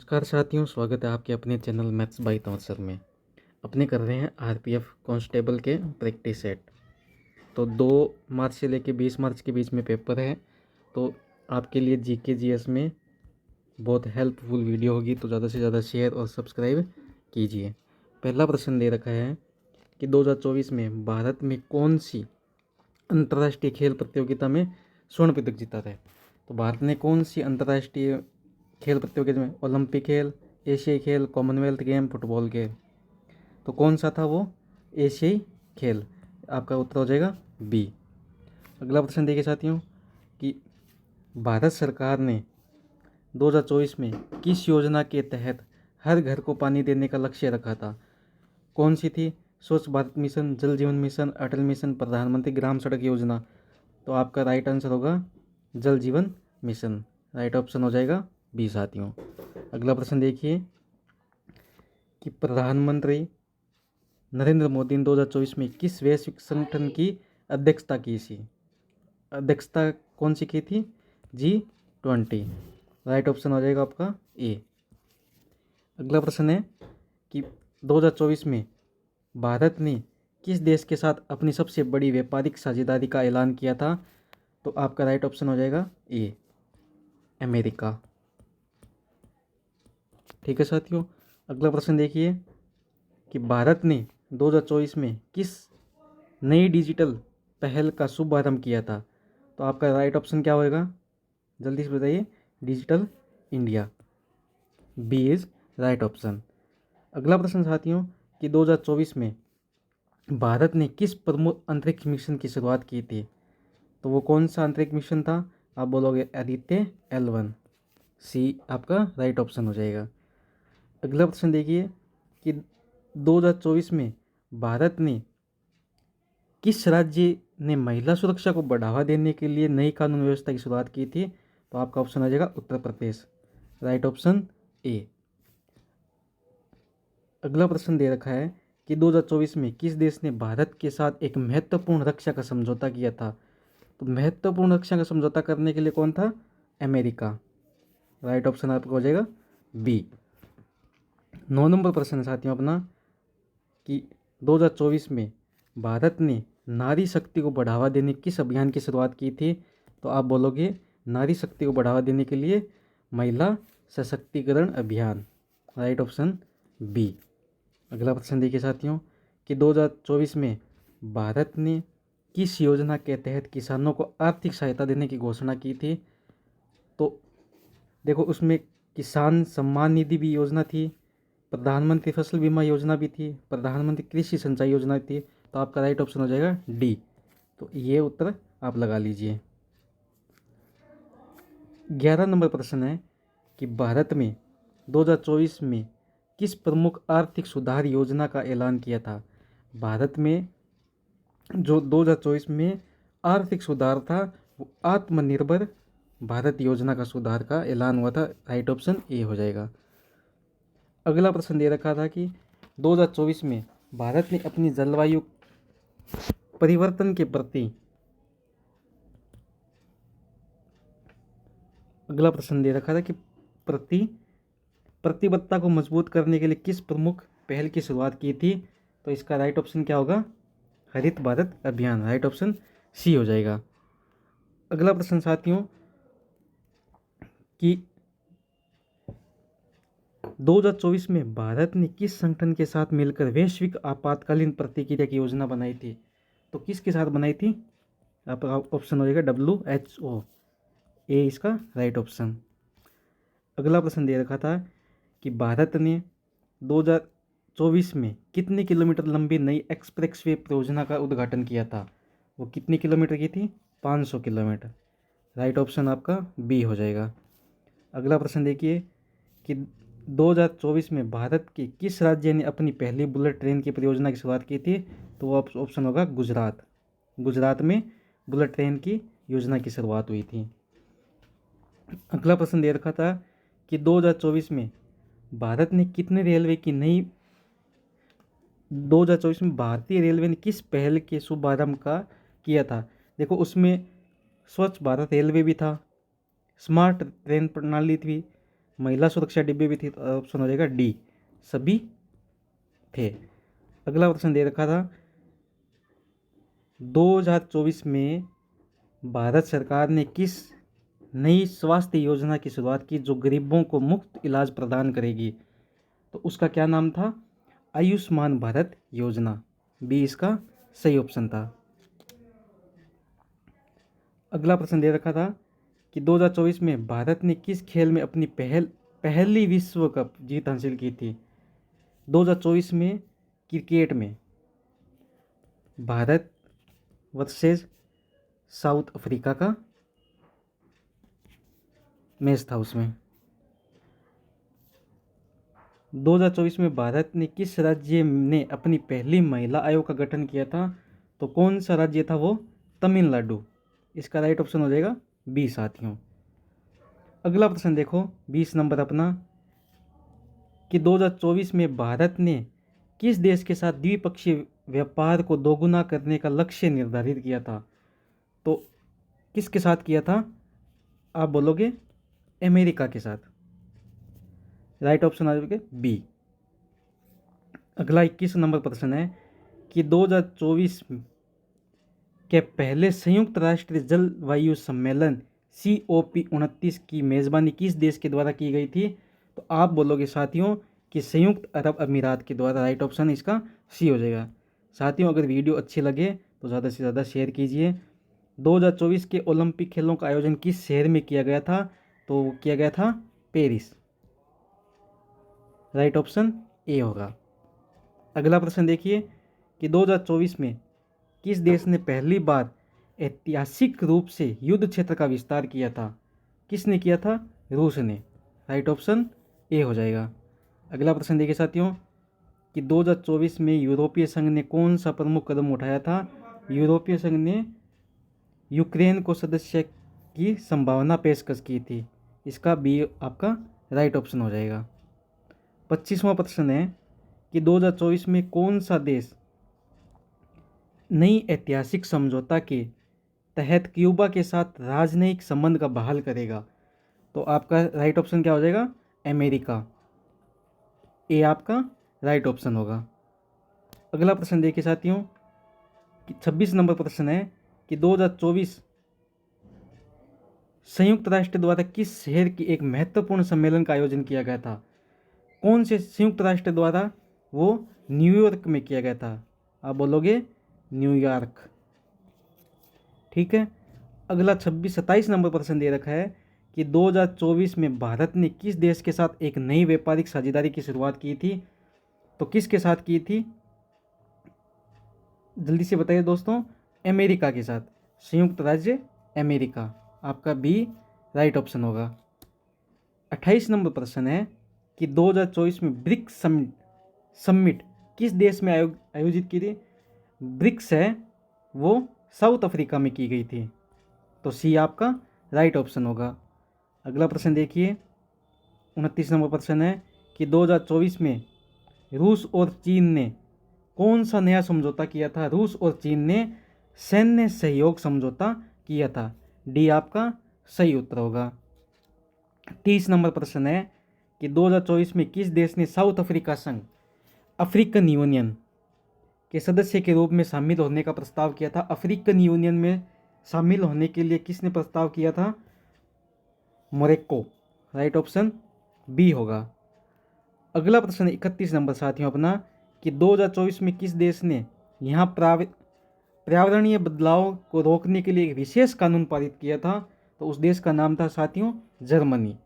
नमस्कार साथियों, स्वागत है आपके अपने चैनल मैथ्स बाय तवसर में। अपने कर रहे हैं आरपीएफ कांस्टेबल के प्रैक्टिस सेट। तो 2 मार्च से लेके 20 मार्च के बीच में पेपर है, तो आपके लिए जीके जीएस में बहुत हेल्पफुल वीडियो होगी, तो ज़्यादा से ज़्यादा शेयर और सब्सक्राइब कीजिए। पहला प्रश्न दे रखा है कि 2024 में भारत में कौन सी अंतर्राष्ट्रीय खेल प्रतियोगिता में स्वर्ण पदक जीता है। तो भारत ने कौन सी अंतर्राष्ट्रीय खेल प्रतियोगिता में, ओलंपिक खेल, एशियाई खेल, कॉमनवेल्थ गेम, फुटबॉल खेल, तो कौन सा था वो? एशियाई खेल। आपका उत्तर हो जाएगा बी। अगला प्रश्न देखिए साथियों कि भारत सरकार ने 2024 में किस योजना के तहत हर घर को पानी देने का लक्ष्य रखा था? कौन सी थी? स्वच्छ भारत मिशन, जल जीवन मिशन, अटल मिशन, प्रधानमंत्री ग्राम सड़क योजना। तो आपका राइट आंसर होगा जल जीवन मिशन। राइट ऑप्शन हो जाएगा बी साथियों। अगला प्रश्न देखिए कि प्रधानमंत्री नरेंद्र मोदी ने 2024 में किस वैश्विक संगठन की अध्यक्षता की थी? अध्यक्षता कौन सी की थी? G20। राइट ऑप्शन हो जाएगा आपका ए। अगला प्रश्न है कि 2024 में भारत ने किस देश के साथ अपनी सबसे बड़ी व्यापारिक साझेदारी का ऐलान किया था? तो आपका राइट ऑप्शन हो जाएगा ए, अमेरिका। ठीक है साथियों। अगला प्रश्न देखिए कि भारत ने 2024 में किस नई डिजिटल पहल का शुभारंभ किया था? तो आपका राइट ऑप्शन क्या होगा? जल्दी से बताइए। Digital India. B is right option. अगला प्रश्न साथियों कि 2024 में भारत ने किस प्रमुख अंतरिक्ष मिशन की शुरुआत की थी? तो वो कौन सा अंतरिक्ष मिशन था? आप बोलोगे आदित्य L1। सी आपका राइट ऑप्शन हो जाएगा। अगला प्रश्न देखिए कि 2024 में भारत ने किस राज्य ने महिला सुरक्षा को बढ़ावा देने के लिए नई कानून व्यवस्था की शुरुआत की थी? तो आपका ऑप्शन आ जाएगा Uttar Pradesh. Right option A. अगला प्रश्न दे रखा है कि 2024 में किस देश ने भारत के साथ एक महत्वपूर्ण रक्षा का समझौता किया था? तो महत्वपूर्ण रक्षा का समझौता करने के लिए कौन था? अमेरिका। राइट ऑप्शन आपका हो जाएगा बी। 9 नंबर प्रश्न है साथियों अपना कि 2024 में भारत ने नारी शक्ति को बढ़ावा देने किस अभियान की शुरुआत की थी? तो आप बोलोगे नारी शक्ति को बढ़ावा देने के लिए महिला सशक्तिकरण अभियान। Right option B. अगला प्रश्न देखिए साथियों कि 2024 में भारत ने किस योजना के तहत किसानों को आर्थिक सहायता देने की घोषणा की थी? तो देखो उसमें किसान सम्मान निधि भी योजना थी, प्रधानमंत्री फसल बीमा योजना भी थी, प्रधानमंत्री कृषि सिंचाई योजना थी। तो आपका राइट ऑप्शन हो जाएगा डी। तो ये उत्तर आप लगा लीजिए। 11 नंबर प्रश्न है कि भारत में 2024 में किस प्रमुख आर्थिक सुधार योजना का ऐलान किया था? भारत में जो 2024 में आर्थिक सुधार था वो आत्मनिर्भर भारत योजना का सुधार का ऐलान हुआ था। राइट ऑप्शन ए हो जाएगा। अगला प्रश्न दे रखा था कि 2024 में भारत ने अपनी जलवायु परिवर्तन के प्रति अगला प्रश्न दे रखा था कि प्रतिबद्धता को मजबूत करने के लिए किस प्रमुख पहल की शुरुआत की थी? तो इसका राइट ऑप्शन क्या होगा? हरित भारत अभियान। राइट ऑप्शन सी हो जाएगा। अगला प्रश्न साथियों कि 2024 में भारत ने किस संगठन के साथ मिलकर वैश्विक आपातकालीन प्रतिक्रिया की योजना बनाई थी? तो किसके साथ बनाई थी? आपका ऑप्शन हो जाएगा WHO। ए इसका राइट ऑप्शन। अगला प्रश्न दे रखा था कि भारत ने 2024 में कितने किलोमीटर लंबी नई एक्सप्रेसवे परियोजना का उद्घाटन किया था? वो कितनी किलोमीटर की थी? 500 किलोमीटर। राइट ऑप्शन आपका बी हो जाएगा। अगला प्रश्न देखिए कि 2024 में भारत के किस राज्य ने अपनी पहली बुलेट ट्रेन की परियोजना की शुरुआत की थी? तो वो ऑप्शन होगा गुजरात। गुजरात में बुलेट ट्रेन की योजना की शुरुआत हुई थी। अगला प्रश्न दे रखा था कि 2024 में भारत ने कितने रेलवे की नई 2024 में भारतीय रेलवे ने किस पहल के शुभारंभ का किया था? देखो उसमें स्वच्छ भारत रेलवे भी था, स्मार्ट ट्रेन प्रणाली थी, महिला सुरक्षा डिब्बे भी थे, तो ऑप्शन हो जाएगा डी, सभी थे। अगला प्रश्न दे रखा था 2024 में भारत सरकार ने किस नई स्वास्थ्य योजना की शुरुआत की जो गरीबों को मुफ्त इलाज प्रदान करेगी? तो उसका क्या नाम था? आयुष्मान भारत योजना। बी इसका सही ऑप्शन था। अगला प्रश्न दे रखा था कि 2024 में भारत ने किस खेल में अपनी पहली विश्व कप जीत हासिल की थी? 2024 में क्रिकेट में भारत वर्सेस साउथ अफ्रीका का मैच था। उसमें 2024 में भारत ने किस राज्य ने अपनी पहली महिला आयोग का गठन किया था? तो कौन सा राज्य था वो? तमिलनाडु। इसका राइट ऑप्शन हो जाएगा बी साथियों। अगला प्रश्न देखो 20 नंबर अपना कि 2024 में भारत ने किस देश के साथ द्विपक्षीय व्यापार को दोगुना करने का लक्ष्य निर्धारित किया था? तो किसके साथ किया था? आप बोलोगे अमेरिका के साथ। राइट ऑप्शन आ जाएगा बी। अगला 21 नंबर प्रश्न है कि 2024 के पहले संयुक्त राष्ट्र जलवायु सम्मेलन COP29 की मेज़बानी किस देश के द्वारा की गई थी? तो आप बोलोगे साथियों कि संयुक्त अरब अमीरात के द्वारा। राइट ऑप्शन इसका सी हो जाएगा। साथियों अगर वीडियो अच्छी लगे तो ज़्यादा से ज़्यादा शेयर कीजिए। 2024 के ओलंपिक खेलों का आयोजन किस शहर में किया गया था? तो किया गया था पेरिस। राइट ऑप्शन ए होगा। अगला प्रश्न देखिए कि 2024 में किस देश ने पहली बार ऐतिहासिक रूप से युद्ध क्षेत्र का विस्तार किया था? किसने किया था? रूस ने। राइट ऑप्शन ए हो जाएगा। अगला प्रश्न देखिए साथियों कि 2024 में यूरोपीय संघ ने कौन सा प्रमुख कदम उठाया था? यूरोपीय संघ ने यूक्रेन को सदस्य की संभावना पेशकश की थी। इसका बी आपका राइट ऑप्शन हो जाएगा। 25वां प्रश्न है कि 2024 में कौन सा देश नई ऐतिहासिक समझौता के तहत क्यूबा के साथ राजनयिक संबंध का बहाल करेगा? तो आपका राइट ऑप्शन क्या हो जाएगा? अमेरिका। ए आपका राइट ऑप्शन होगा। अगला प्रश्न देखिए साथियों कि 26 नंबर प्रश्न है कि 2024 संयुक्त राष्ट्र द्वारा किस शहर की एक महत्वपूर्ण सम्मेलन का आयोजन किया गया था? कौन से संयुक्त राष्ट्र द्वारा? वो न्यूयॉर्क में किया गया था। आप बोलोगे न्यूयॉर्क। ठीक है। अगला 27 नंबर प्रश्न दे रखा है कि 2024 में भारत ने किस देश के साथ एक नई व्यापारिक साझेदारी की शुरुआत की थी? तो किसके साथ की थी? जल्दी से बताइए दोस्तों। अमेरिका के साथ। संयुक्त राज्य अमेरिका। आपका बी राइट ऑप्शन होगा। 28 नंबर प्रश्न है कि 2024 में ब्रिक्स समिट किस देश में आयोजित की थी? ब्रिक्स है वो साउथ अफ्रीका में की गई थी। तो सी आपका राइट ऑप्शन होगा। अगला प्रश्न देखिए 29 नंबर प्रश्न है कि 2024 में रूस और चीन ने कौन सा नया समझौता किया था? रूस और चीन ने सैन्य सहयोग समझौता किया था। डी आपका सही उत्तर होगा। 30 नंबर प्रश्न है कि 2024 में किस देश ने साउथ अफ्रीका संघ अफ्रीकन यूनियन के सदस्य के रूप में शामिल होने का प्रस्ताव किया था? अफ्रीकन यूनियन में शामिल होने के लिए किसने प्रस्ताव किया था? मोरक्को। राइट ऑप्शन बी होगा। अगला प्रश्न 31 नंबर साथियों अपना कि 2024 में किस देश ने यहाँ पर्यावरणीय बदलाव को रोकने के लिए एक विशेष कानून पारित किया था? तो उस देश का नाम था साथियों जर्मनी।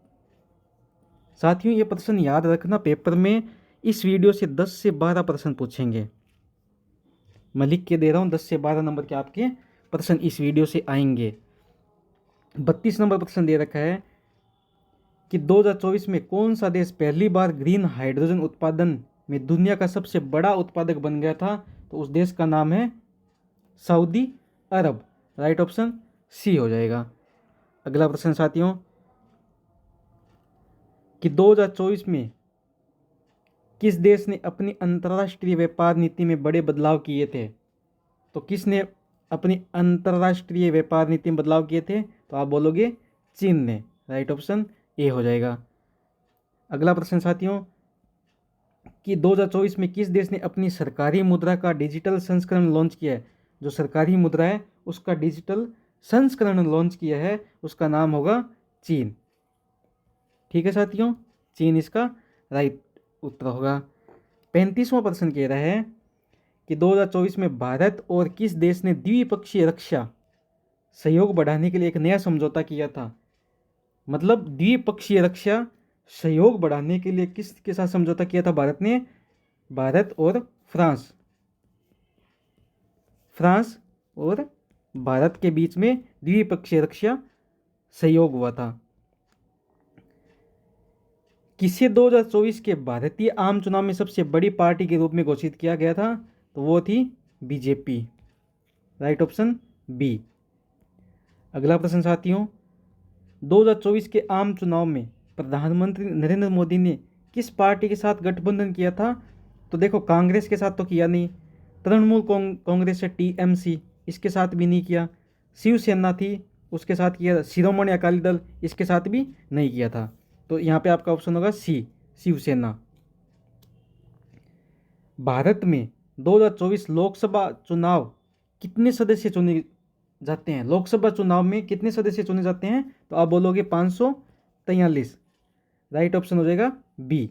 साथियों ये प्रश्न याद रखना, पेपर में इस वीडियो से 10 से 12 प्रश्न पूछेंगे। मैं लिख के दे रहा हूँ 10 से 12 नंबर के आपके प्रश्न इस वीडियो से आएंगे। 32 नंबर प्रश्न दे रखा है कि 2024 में कौन सा देश पहली बार ग्रीन हाइड्रोजन उत्पादन में दुनिया का सबसे बड़ा उत्पादक बन गया था? तो उस देश का नाम है सऊदी अरब। राइट ऑप्शन सी हो जाएगा। अगला प्रश्न साथियों कि 2024 में किस देश ने अपनी अंतर्राष्ट्रीय व्यापार नीति में बड़े बदलाव किए थे? तो किसने अपनी अंतर्राष्ट्रीय व्यापार नीति में बदलाव किए थे? तो आप बोलोगे चीन ने। राइट ऑप्शन ए हो जाएगा। अगला प्रश्न साथियों कि 2024 में किस देश ने अपनी सरकारी मुद्रा का डिजिटल संस्करण लॉन्च किया है? जो सरकारी मुद्रा है उसका डिजिटल संस्करण लॉन्च किया है, उसका नाम होगा चीन। ठीक है साथियों, चीन इसका राइट उत्तर होगा। 35वां प्रश्न कह रहा है कि 2024 में भारत और किस देश ने द्विपक्षीय रक्षा सहयोग बढ़ाने के लिए एक नया समझौता किया था? मतलब द्विपक्षीय रक्षा सहयोग बढ़ाने के लिए किसके साथ समझौता किया था भारत ने? भारत और फ्रांस। फ्रांस और भारत के बीच में द्विपक्षीय रक्षा सहयोग हुआ था। किसे 2024 के भारतीय आम चुनाव में सबसे बड़ी पार्टी के रूप में घोषित किया गया था? तो वो थी बीजेपी। Right option B. अगला प्रश्न साथियों, 2024 के आम चुनाव में प्रधानमंत्री नरेंद्र मोदी ने किस पार्टी के साथ गठबंधन किया था? तो देखो, कांग्रेस के साथ तो किया नहीं, तृणमूल कांग्रेस है टीएमसी, इसके साथ भी नहीं किया, शिवसेना थी उसके साथ किया, शिरोमणि अकाली दल इसके साथ भी नहीं किया था। तो यहाँ पे आपका ऑप्शन होगा सी, शिवसेना। भारत में 2024 लोकसभा चुनाव कितने सदस्य चुने जाते हैं? लोकसभा चुनाव में कितने सदस्य चुने जाते हैं? तो आप बोलोगे 543। राइट ऑप्शन हो जाएगा बी।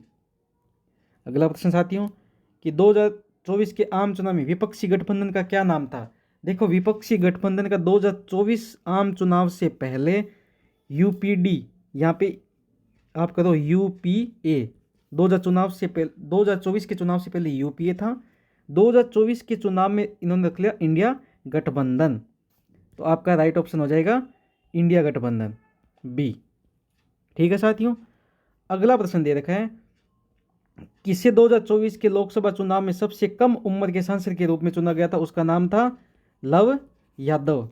अगला प्रश्न साथियों कि 2024 के आम चुनाव में विपक्षी गठबंधन का क्या नाम था? देखो, विपक्षी गठबंधन का 2024 आम चुनाव से पहले यूपीडी, यहाँ पे आप करो यूपीए। 2024 के चुनाव से पहले यूपीए था, 2024 के चुनाव में इन्होंने रख लिया इंडिया गठबंधन। तो आपका राइट ऑप्शन हो जाएगा इंडिया गठबंधन, बी। ठीक है साथियों, अगला प्रश्न दे रखा है, किसे 2024 के लोकसभा चुनाव में सबसे कम उम्र के सांसद के रूप में चुना गया था? उसका नाम था लव यादव।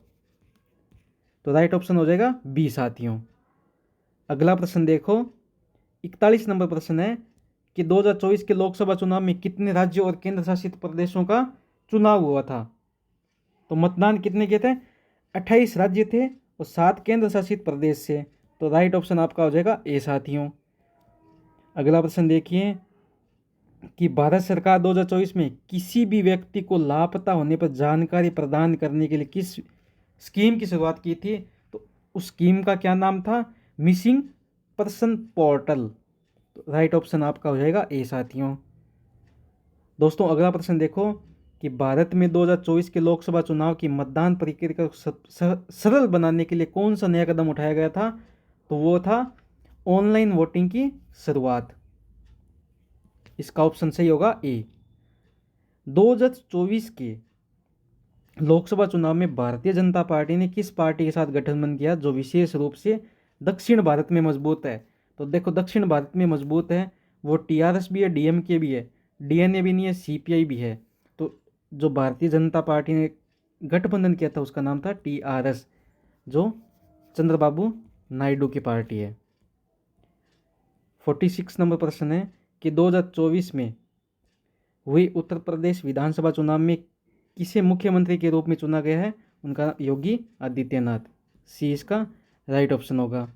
तो राइट ऑप्शन हो जाएगा बी साथियों। अगला प्रश्न देखो, 41 नंबर प्रश्न है कि 2024 के लोकसभा चुनाव में कितने राज्यों और केंद्र शासित प्रदेशों का चुनाव हुआ था? तो मतदान कितने के थे? 28 राज्य थे और 7 केंद्र शासित प्रदेश से। तो राइट ऑप्शन आपका हो जाएगा ए साथियों। अगला प्रश्न देखिए कि भारत सरकार 2024 में किसी भी व्यक्ति को लापता होने पर जानकारी प्रदान करने के लिए किस स्कीम की शुरुआत की थी? तो उस स्कीम का क्या नाम था? Missing person portal. तो राइट ऑप्शन आपका हो जाएगा ए साथियों। दोस्तों, अगला प्रश्न देखो कि भारत में 2024 के लोकसभा चुनाव की मतदान प्रक्रिया को सरल बनाने के लिए कौन सा नया कदम उठाया गया था? तो वो था ऑनलाइन वोटिंग की शुरुआत। इसका ऑप्शन सही होगा ए। 2024 के लोकसभा चुनाव में भारतीय जनता पार्टी ने किस पार्टी के साथ गठबंधन किया जो विशेष रूप से दक्षिण भारत में मजबूत है? तो देखो, दक्षिण भारत में मजबूत है वो टीआरएस भी है, डीएमके भी है, डीएनए भी नहीं है, सीपीआई भी है। तो जो भारतीय जनता पार्टी ने गठबंधन किया था उसका नाम था टीआरएस, जो चंद्रबाबू नायडू की पार्टी है। 46 नंबर प्रश्न है कि 2024 में हुई उत्तर प्रदेश विधानसभा चुनाव में किसे मुख्यमंत्री के रूप में चुना गया है? उनका योगी आदित्यनाथ। सी इसका राइट ऑप्शन होगा।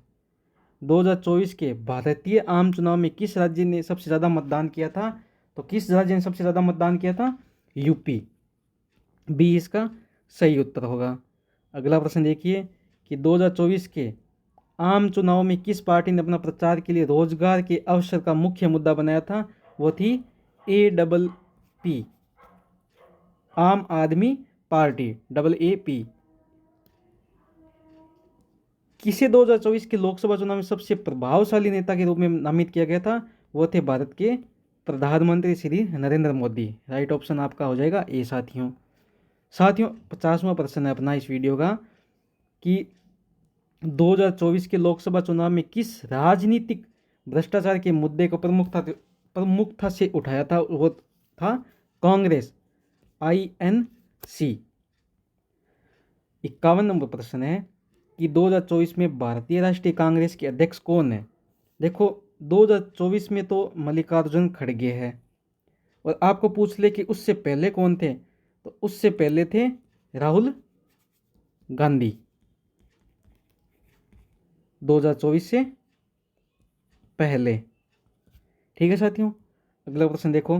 2024 के भारतीय आम चुनाव में किस राज्य ने सबसे ज़्यादा मतदान किया था? तो किस राज्य ने सबसे ज़्यादा मतदान किया था? यूपी, बी इसका सही उत्तर होगा। अगला प्रश्न देखिए कि 2024 के आम चुनाव में किस पार्टी ने अपना प्रचार के लिए रोजगार के अवसर का मुख्य मुद्दा बनाया था? वो थी AAP, आम आदमी पार्टी, AAP। किसे 2024 के लोकसभा चुनाव में सबसे प्रभावशाली नेता के रूप में नामित किया गया था? वो थे भारत के प्रधानमंत्री श्री नरेंद्र मोदी। राइट ऑप्शन आपका हो जाएगा ए साथियों। 50वां प्रश्न है अपना इस वीडियो का कि 2024 के लोकसभा चुनाव में किस राजनीतिक भ्रष्टाचार के मुद्दे को प्रमुखता से उठाया था? वो था कांग्रेस, INC। 51 नंबर प्रश्न है कि 2024 में भारतीय राष्ट्रीय कांग्रेस के अध्यक्ष कौन है? देखो, 2024 में तो मल्लिकार्जुन खड़गे है, और आपको पूछ ले कि उससे पहले कौन थे, तो उससे पहले थे राहुल गांधी। 2024 से पहले ठीक है साथियों, अगला प्रश्न देखो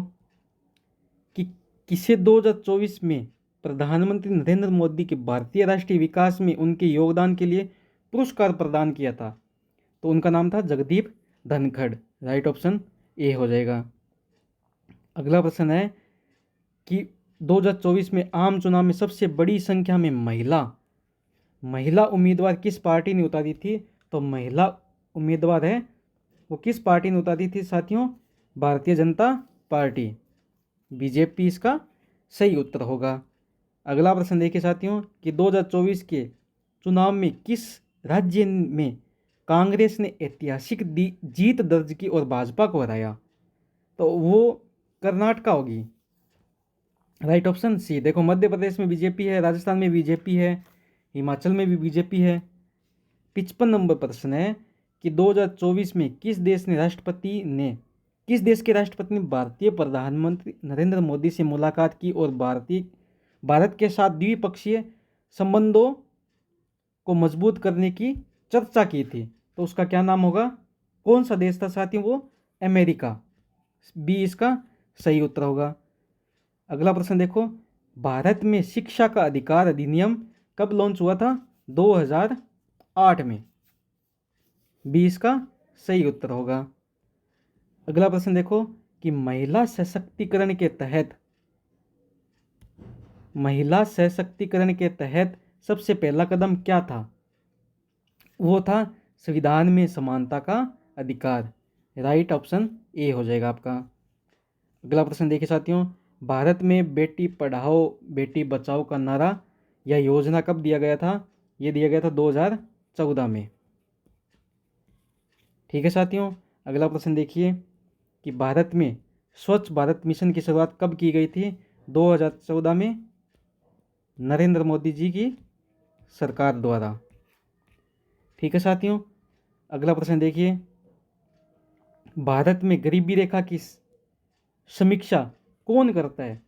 कि किसे 2024 में प्रधानमंत्री नरेंद्र मोदी के भारतीय राष्ट्रीय विकास में उनके योगदान के लिए पुरस्कार प्रदान किया था? तो उनका नाम था Jagdeep Dhankhar. Right option A हो जाएगा। अगला प्रश्न है कि 2024 में आम चुनाव में सबसे बड़ी संख्या में महिला उम्मीदवार किस पार्टी ने उतारी थी? तो महिला उम्मीदवार है वो किस पार्टी ने उतारी थी साथियों? भारतीय जनता पार्टी, बीजेपी इसका सही उत्तर होगा। अगला प्रश्न देखिए साथियों कि 2024 के चुनाव में किस राज्य में कांग्रेस ने ऐतिहासिक जीत दर्ज की और भाजपा को हराया? तो वो कर्नाटका होगी। Right option C. देखो, मध्य प्रदेश में बीजेपी है, राजस्थान में बीजेपी है, हिमाचल में भी बीजेपी है। 55 नंबर प्रश्न है कि 2024 में किस देश के राष्ट्रपति ने भारतीय प्रधानमंत्री नरेंद्र मोदी से मुलाकात की और भारत के साथ द्विपक्षीय संबंधों को मजबूत करने की चर्चा की थी? तो उसका क्या नाम होगा? कौन सा देश था साथियों? वो अमेरिका, बी इसका सही उत्तर होगा। अगला प्रश्न देखो, भारत में शिक्षा का अधिकार अधिनियम कब लॉन्च हुआ था? 2008 में, बी इसका सही उत्तर होगा। अगला प्रश्न देखो कि महिला सशक्तिकरण के तहत सबसे पहला कदम क्या था? वो था संविधान में समानता का अधिकार। राइट ऑप्शन ए हो जाएगा आपका। अगला प्रश्न देखिए साथियों, भारत में बेटी पढ़ाओ बेटी बचाओ का नारा या योजना कब दिया गया था? ये दिया गया था 2014 में। ठीक है साथियों, अगला प्रश्न देखिए कि भारत में स्वच्छ भारत मिशन की शुरुआत कब की गई थी? 2014 में, नरेंद्र मोदी जी की सरकार द्वारा। ठीक है साथियों, अगला प्रश्न देखिए, भारत में गरीबी रेखा की समीक्षा कौन करता है?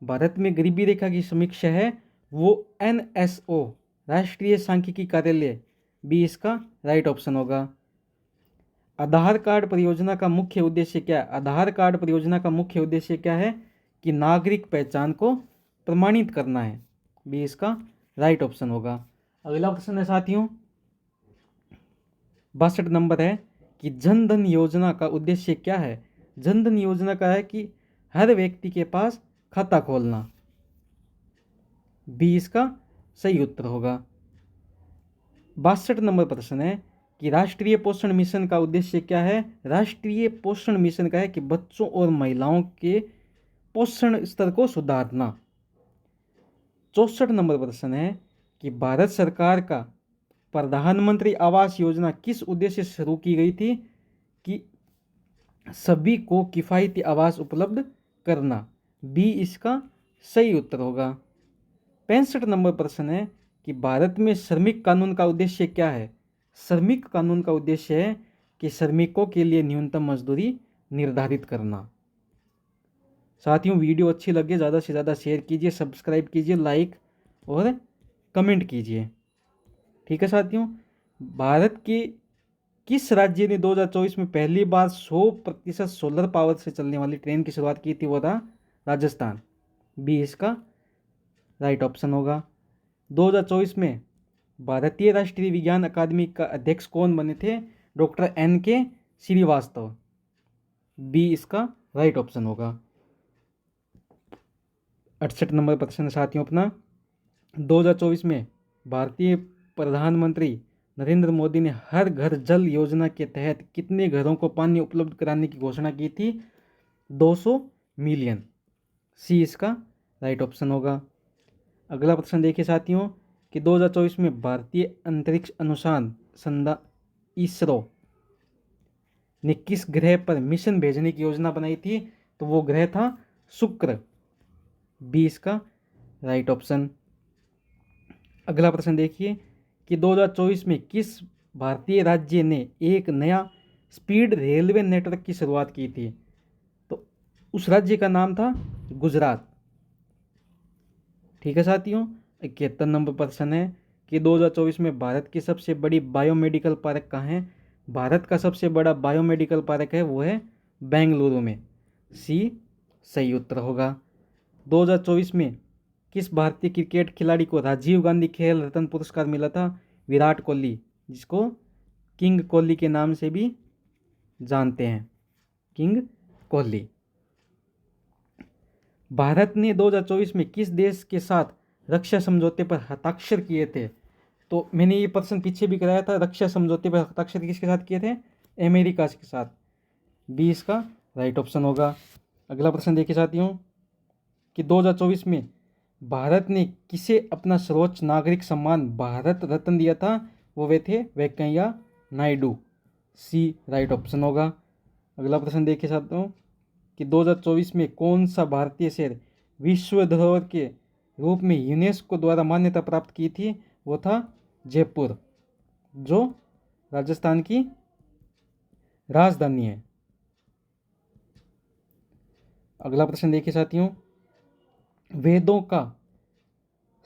भारत में गरीबी रेखा की समीक्षा है वो NSO, राष्ट्रीय सांख्यिकी कार्यालय, बी इसका राइट ऑप्शन होगा। आधार कार्ड परियोजना का मुख्य उद्देश्य क्या है? आधार कार्ड परियोजना का मुख्य उद्देश्य क्या है? कि नागरिक पहचान को प्रमाणित करना है, बी इसका राइट ऑप्शन होगा। अगला प्रश्न है साथियों, 62 नंबर है कि जन धन योजना का उद्देश्य क्या है? जन धन योजना का है कि हर व्यक्ति के पास खाता खोलना, बी इसका सही उत्तर होगा। 62 नंबर प्रश्न है कि राष्ट्रीय पोषण मिशन का उद्देश्य क्या है? राष्ट्रीय पोषण मिशन का है कि बच्चों और महिलाओं के पोषण स्तर को सुधारना। 64 नंबर प्रश्न है कि भारत सरकार का प्रधानमंत्री आवास योजना किस उद्देश्य से शुरू की गई थी? कि सभी को किफ़ायती आवास उपलब्ध करना, बी इसका सही उत्तर होगा। 65 नंबर प्रश्न है कि भारत में श्रमिक कानून का उद्देश्य क्या है? श्रमिक कानून का उद्देश्य है कि श्रमिकों के लिए न्यूनतम मजदूरी निर्धारित करना। साथियों, वीडियो अच्छी लगे ज़्यादा से ज़्यादा शेयर कीजिए, सब्सक्राइब कीजिए, लाइक और कमेंट कीजिए। ठीक है साथियों, भारत के किस राज्य ने 2024 में पहली बार 100% सोलर पावर से चलने वाली ट्रेन की शुरुआत की थी? वो था राजस्थान, बी इसका राइट ऑप्शन होगा। 2024 में भारतीय राष्ट्रीय विज्ञान अकादमी का अध्यक्ष कौन बने थे? डॉक्टर NK श्रीवास्तव, बी इसका राइट ऑप्शन होगा। 68 नंबर प्रश्न साथियों अपना, 2024 में भारतीय प्रधानमंत्री नरेंद्र मोदी ने हर घर जल योजना के तहत कितने घरों को पानी उपलब्ध कराने की घोषणा की थी? 200 मिलियन, सी इसका राइट ऑप्शन होगा। अगला प्रश्न देखिए साथियों कि 2024 में भारतीय अंतरिक्ष अनुसंधान संस्थान इसरो ने किस ग्रह पर मिशन भेजने की योजना बनाई थी? तो वो ग्रह था शुक्र, बी इसका राइट ऑप्शन। अगला प्रश्न देखिए कि 2024 में किस भारतीय राज्य ने एक नया स्पीड रेलवे नेटवर्क की शुरुआत की थी? तो उस राज्य का नाम था गुजरात। ठीक है साथियों, 71 नंबर प्रश्न है कि 2024 में भारत की सबसे बड़ी बायोमेडिकल पार्क कहाँ है? भारत का सबसे बड़ा बायोमेडिकल पार्क है वो है बेंगलुरु में। सी सही उत्तर होगा। 2024 में किस भारतीय क्रिकेट खिलाड़ी को राजीव गांधी खेल रत्न पुरस्कार मिला था? विराट कोहली, जिसको किंग कोहली के नाम से भी जानते हैं, किंग कोहली। भारत ने 2024 में किस देश के साथ रक्षा समझौते पर हस्ताक्षर किए थे? तो मैंने ये प्रश्न पीछे भी कराया था, रक्षा समझौते पर हस्ताक्षर किसके साथ किए थे? अमेरिका के साथ। बी इसका राइट ऑप्शन होगा। अगला प्रश्न देखिए साथियों कि 2024 में भारत ने किसे अपना सर्वोच्च नागरिक सम्मान भारत रत्न दिया था? वो वे थे वेंकैया नायडू। सी राइट ऑप्शन होगा। अगला प्रश्न देखिए साथियों कि 2024 में कौन सा भारतीय शहर विश्व धरोहर के रूप में यूनेस्को द्वारा मान्यता प्राप्त की थी? वो था जयपुर, जो राजस्थान की राजधानी है। अगला प्रश्न देखिए साथियों, वेदों का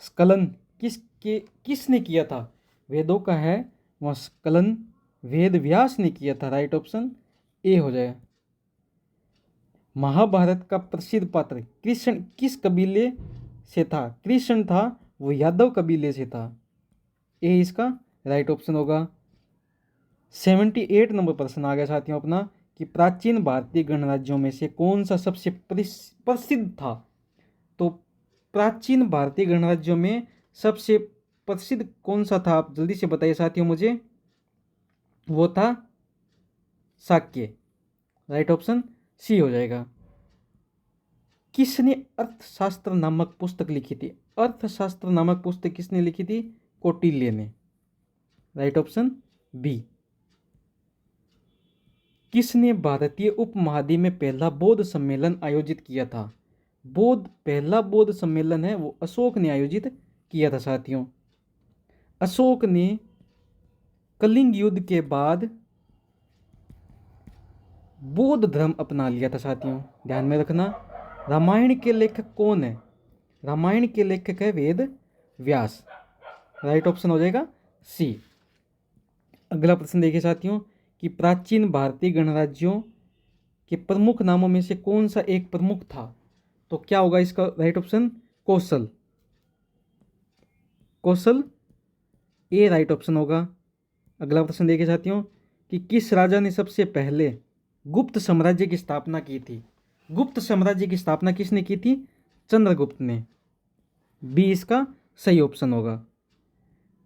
स्खलन किसने किया था? वेदों का है वह स्खलन वेद व्यास ने किया था। राइट ऑप्शन ए हो जाए। महाभारत का प्रसिद्ध पात्र कृष्ण किस कबीले से था? कृष्ण था वो यादव कबीले से था। ए इसका राइट ऑप्शन होगा। 78 नंबर प्रश्न आ गया साथियों अपना कि प्राचीन भारतीय गणराज्यों में से कौन सा सबसे प्रसिद्ध था? तो प्राचीन भारतीय गणराज्यों में सबसे प्रसिद्ध कौन सा था? आप जल्दी से बताइए साथियों मुझे। वो था शाक्य। राइट ऑप्शन सी हो जाएगा। किसने अर्थशास्त्र नामक पुस्तक लिखी थी? अर्थशास्त्र नामक पुस्तक किसने लिखी थी? कौटिल्य ने। Right option B. किसने भारतीय उपमहाद्वीप में पहला बौद्ध सम्मेलन आयोजित किया था? पहला बौद्ध सम्मेलन है वो अशोक ने आयोजित किया था साथियों। अशोक ने कलिंग युद्ध के बाद बौद्ध धर्म अपना लिया था साथियों, ध्यान में रखना। रामायण के लेखक कौन है? रामायण के लेखक है वेद व्यास। राइट ऑप्शन हो जाएगा सी। अगला प्रश्न देखिए साथियों कि प्राचीन भारतीय गणराज्यों के प्रमुख नामों में से कौन सा एक प्रमुख था? तो क्या होगा इसका राइट ऑप्शन? कौशल। कौशल ए राइट ऑप्शन होगा। अगला प्रश्न देखिए साथियों कि किस राजा ने सबसे पहले गुप्त साम्राज्य की स्थापना की थी? गुप्त साम्राज्य की स्थापना किसने की थी? चंद्रगुप्त ने। बी इसका सही ऑप्शन होगा।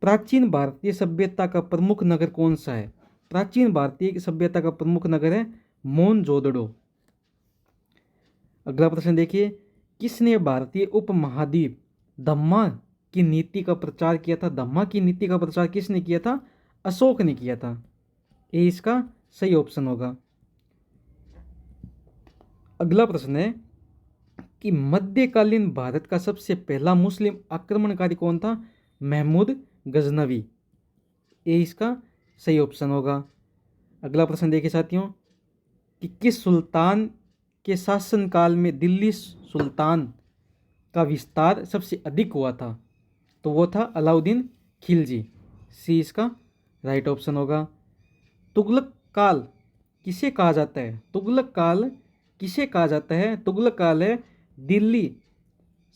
प्राचीन भारतीय सभ्यता का प्रमुख नगर कौन सा है? प्राचीन भारतीय सभ्यता का प्रमुख नगर है मोहनजोदड़ो। अगला प्रश्न देखिए, किसने भारतीय उपमहाद्वीप धम्मा की नीति का प्रचार किया था? धम्मा की नीति का प्रचार किसने किया था? अशोक ने किया था। ये इसका सही ऑप्शन होगा। अगला प्रश्न है कि मध्यकालीन भारत का सबसे पहला मुस्लिम आक्रमणकारी कौन था? महमूद गजनवी। ये इसका सही ऑप्शन होगा। अगला प्रश्न देखिए साथियों कि किस सुल्तान के शासनकाल में दिल्ली सुल्तान का विस्तार सबसे अधिक हुआ था? तो वो था अलाउद्दीन खिलजी। सी इसका राइट ऑप्शन होगा। तुगलक काल किसे कहा जाता है? तुगलक काल किसे कहा जाता है? तुगलक काल है दिल्ली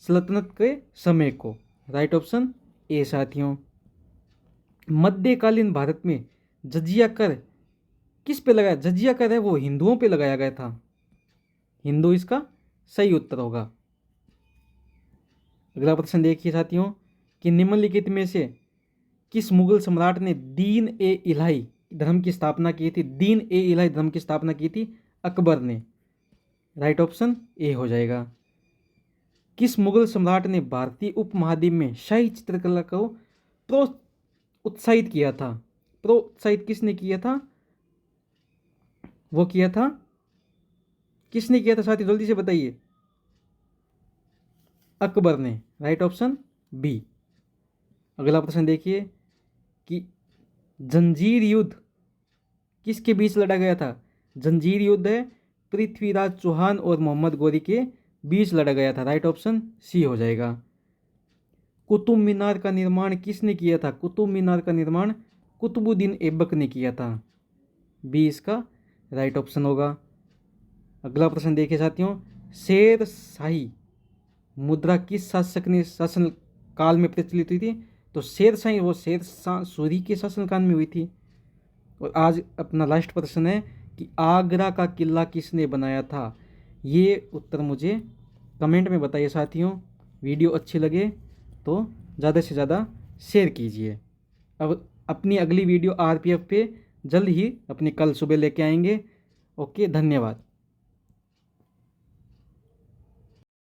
सल्तनत के समय को। राइट ऑप्शन ए साथियों। मध्यकालीन भारत में जजिया कर किस पे लगाया? जजिया कर है वो हिंदुओं पे लगाया गया था। हिंदू इसका सही उत्तर होगा। अगला प्रश्न देखिए साथियों कि निम्नलिखित में से किस मुगल सम्राट ने दीन ए इलाही धर्म की स्थापना की थी? दीन ए इलाही धर्म की स्थापना की थी अकबर ने। राइट ऑप्शन ए हो जाएगा। किस मुगल सम्राट ने भारतीय उपमहाद्वीप में शाही चित्रकला को प्रोत्साहित किया था? प्रोत्साहित किसने किया था? वो किया था, किसने किया था साथी जल्दी से बताइए। अकबर ने। Right option B. अगला प्रश्न देखिए कि जंजीर युद्ध किसके बीच लड़ा गया था? जंजीर युद्ध है पृथ्वीराज चौहान और मोहम्मद गौरी के बीच लड़ा गया था। राइट ऑप्शन सी हो जाएगा। कुतुब मीनार का निर्माण किसने किया था? कुतुब मीनार का निर्माण कुतुबुद्दीन ऐबक ने किया था। बी इसका राइट ऑप्शन होगा। अगला प्रश्न देखिए साथियों, शेर शाही मुद्रा किस शासक ने शासन काल में प्रचलित हुई थी? तो शेर शाही वो शेर शाह सूरी के शासन काल में हुई थी। और आज अपना लास्ट प्रश्न है कि आगरा का किला किसने बनाया था? ये उत्तर मुझे कमेंट में बताइए साथियों। वीडियो अच्छी लगे तो ज़्यादा से ज़्यादा शेयर कीजिए। अब अपनी अगली वीडियो आरपीएफ पे जल्द ही अपनी कल सुबह लेके आएंगे। ओके, धन्यवाद।